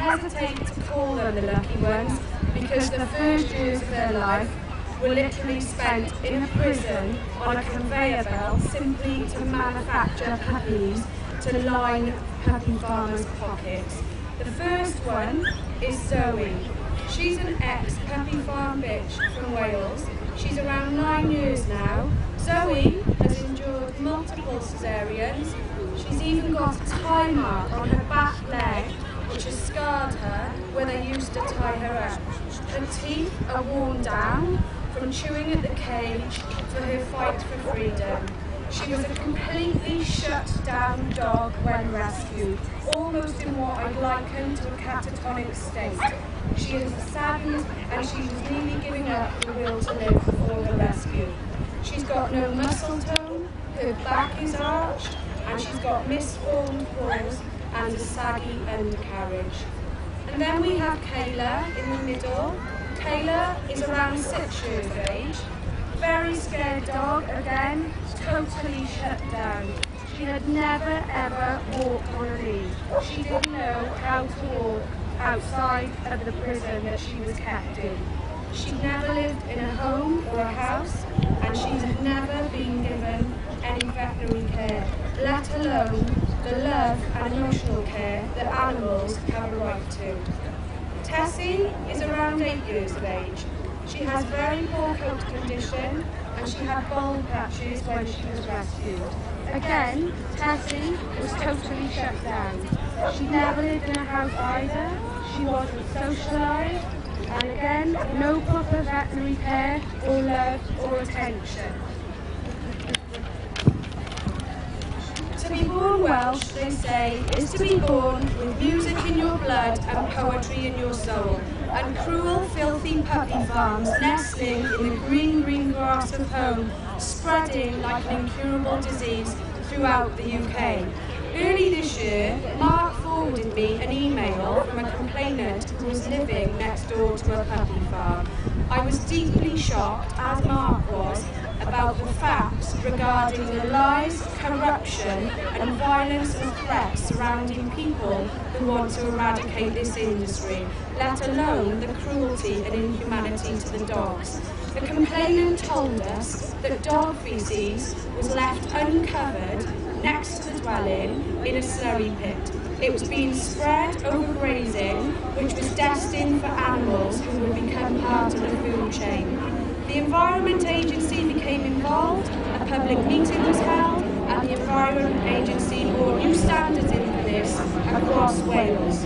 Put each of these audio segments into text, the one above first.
hesitate to call them the lucky ones because the first years of their life were literally spent in a prison on a conveyor belt simply to manufacture puppies to line puppy farmers' pockets. The first one is Zoe. She's an ex-puppy farm bitch from Wales. She's around 9 years now. Zoe has endured multiple cesareans. She's even got a tie mark on her back leg which has scarred her where they used to tie her up. Her teeth are worn down from chewing at the cage for her fight for freedom. She was a completely shut down dog when rescued, almost in what I'd liken to a catatonic state. She is saddened and she was nearly giving up the will to live before the rescue. She's got no muscle tone, her back is arched, and she's got misformed paws and a saggy undercarriage. And then we have Kayla in the middle. Kayla is around 6 years of age. Very scared dog again, totally shut down. She had never ever walked on a lead. She didn't know how to walk outside of the prison that she was kept in. She never lived in a home or a house, and she's never been given any veterinary care, let alone the love and emotional care that animals have a right to. Tessie is around 8 years of age. She has very poor coat condition and she had bulb patches when she was rescued. Again, Tessie was totally shut down. She never lived in a house either. She wasn't socialised, and again, no proper veterinary care or love or attention. To be born Welsh, they say, is to be born with music in your blood and poetry in your soul, and cruel, filthy puppy farms nestling in the green, green grass of home, spreading like an incurable disease throughout the UK. Early this year, Marc forwarded me an email from a complainant who was living next door to a puppy farm. I was deeply shocked, as Marc was, about the facts regarding the lies, corruption and violence and threats surrounding people who want to eradicate this industry, let alone the cruelty and inhumanity to the dogs. The complainant told us that dog faeces was left uncovered next to the dwelling in a slurry pit. It was being spread over grazing, which was destined for animals who would become part of the food chain. The Environment Agency became involved, a public meeting was held, and the Environment Agency brought new standards in for this across Wales.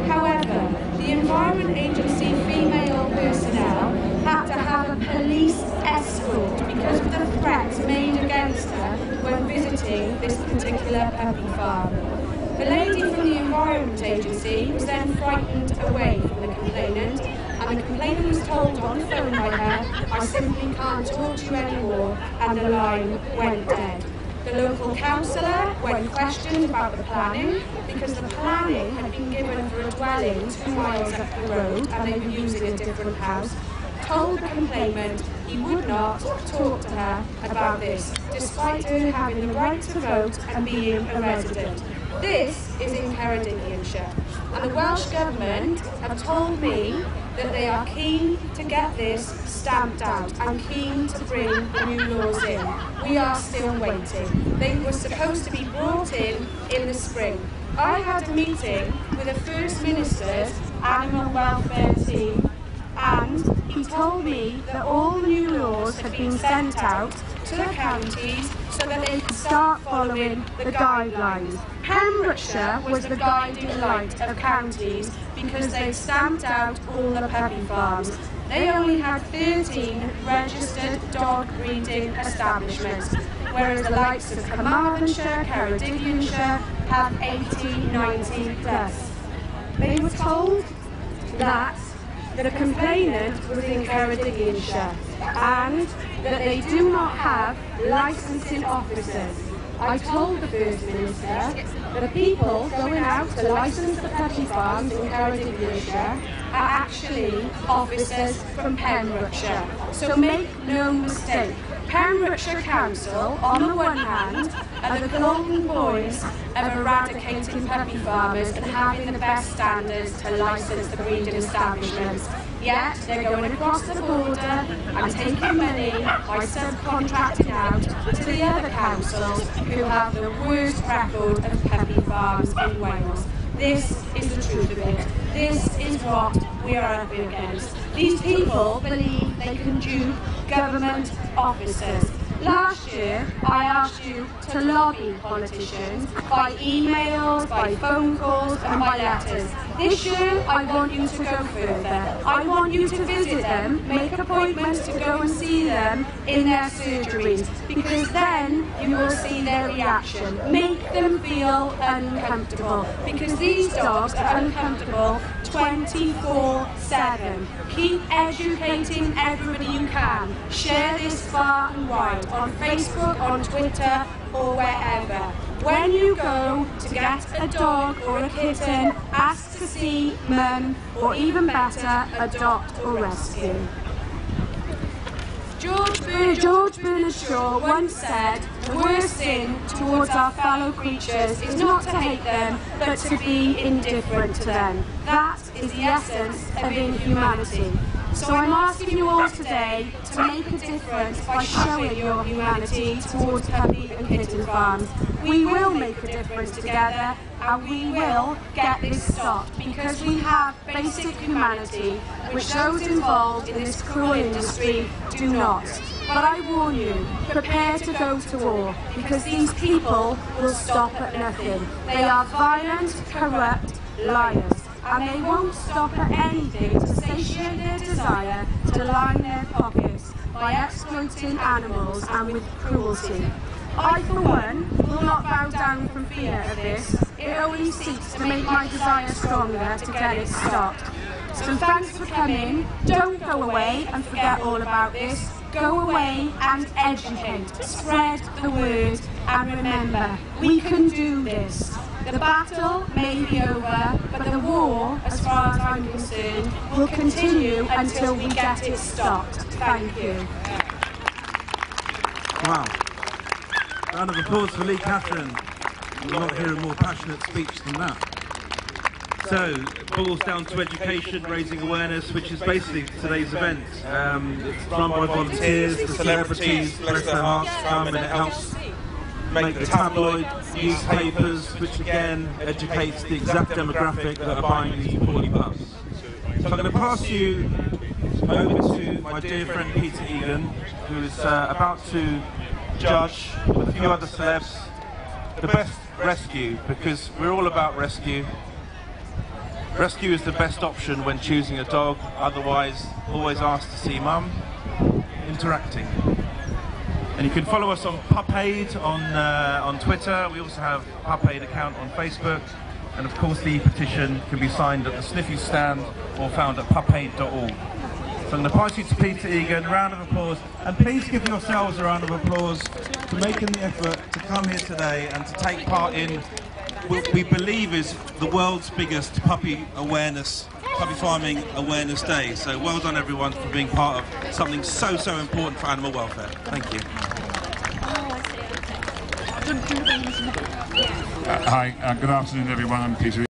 However, the Environment Agency female personnel had to have a police escort because of the threats made against her when visiting this particular puppy farm. The lady from the Environment Agency was then frightened away from the complainant, and the complainant was told on the phone by her, "I simply can't talk to you anymore," and the line went dead. The local councillor, when questioned about the planning, because the planning had been given for a dwelling 2 miles up the road and they were using a different house, told the complainant he would not talk to her about this, despite her having the right to vote and being a resident. This is in Ceredigianshire, and the Welsh Government have told me that they are keen to get this stamped out and keen to bring new laws in. We are still waiting. They were supposed to be brought in the spring. I had a meeting with the First Minister's Animal Welfare team, and he told me that all the new laws had been sent out to the counties so that they could start following the guidelines. Pembrokeshire was the guiding light of counties because they stamped out all the puppy farms. They only had 13 registered dog breeding establishments, whereas the likes of Carmarthenshire, Ceredigianshire have 80, 90 plus. They were told that the complainant was in Ceredigianshire and that they do not have licensing officers. I told the First Minister that the people going out to license the puppy farms in Ceredigianshire are actually officers from Pembrokeshire. So make no mistake, Pembrokeshire Council, on the one hand, are the golden boys of eradicating puppy farmers and having the best standards to licence the breeding establishments. Yet they're going across the border and taking money by subcontracting out to the other councils who have the worst record of puppy farms in Wales. This is the truth of it. This is what we are up against. These people believe they can dupe government officers. Last year, I asked you to lobby politicians by emails, by phone calls and by letters. This year, I want you to go further. I want you to visit them, make appointments to go and see them in their surgeries, because then you will see their reaction. Make them feel uncomfortable, because these dogs are uncomfortable 24/7. Keep educating everybody you can. Share this far and wide on Facebook, on Twitter, or wherever. When you go to get a dog or a kitten, ask to see mum, or even better, adopt or rescue. George Bernard Shaw once said, the worst sin towards our fellow creatures is not to hate them, but to be indifferent to them. That is the essence of inhumanity. So I'm asking you all today to make a difference by showing your humanity towards puppy and kitten farms. We will make a difference together, and we will get this stopped, because we have basic humanity which those involved in this cruel industry do not. But I warn you, prepare to go to war, because these people will stop at nothing. They are violent, corrupt liars, and they won't stop at anything to satiate their desire to line their pockets by exploiting animals and with cruelty. I, for one, will not bow down from fear of this. It only seeks to make my desire stronger to get it stopped. So thanks for coming. Don't go away and forget all about this. Go away and educate, spread the word, and remember, we can do this. The battle may be over, but the war, as far as I'm concerned, will continue until we get it stopped. Thank you. Wow. Round of applause for Leigh-Catherine. You'll not hear a more passionate speech than that. So, it boils down to education, raising awareness, which is basically today's event. It's run by volunteers, the celebrities, bless their hearts, come and it helps make the tabloid newspapers, which again educates the exact demographic that are buying these poorly pups. So I'm going to pass you over to my dear friend Peter Egan, who is about to judge, with a few other celebs, the best rescue, because we're all about rescue. Rescue is the best option when choosing a dog, otherwise always ask to see mum. Interacting. And you can follow us on Pupaid on Twitter. We also have Pupaid account on Facebook. And of course the petition can be signed at the Sniffy stand or found at pupaid.org. So I'm going to pass you to Peter Egan. Round of applause. And please give yourselves a round of applause for making the effort to come here today and to take part in what we believe is the world's biggest puppy farming awareness day. So well done everyone for being part of something so important for animal welfare. Thank you. Hi, good afternoon everyone. I'm Peter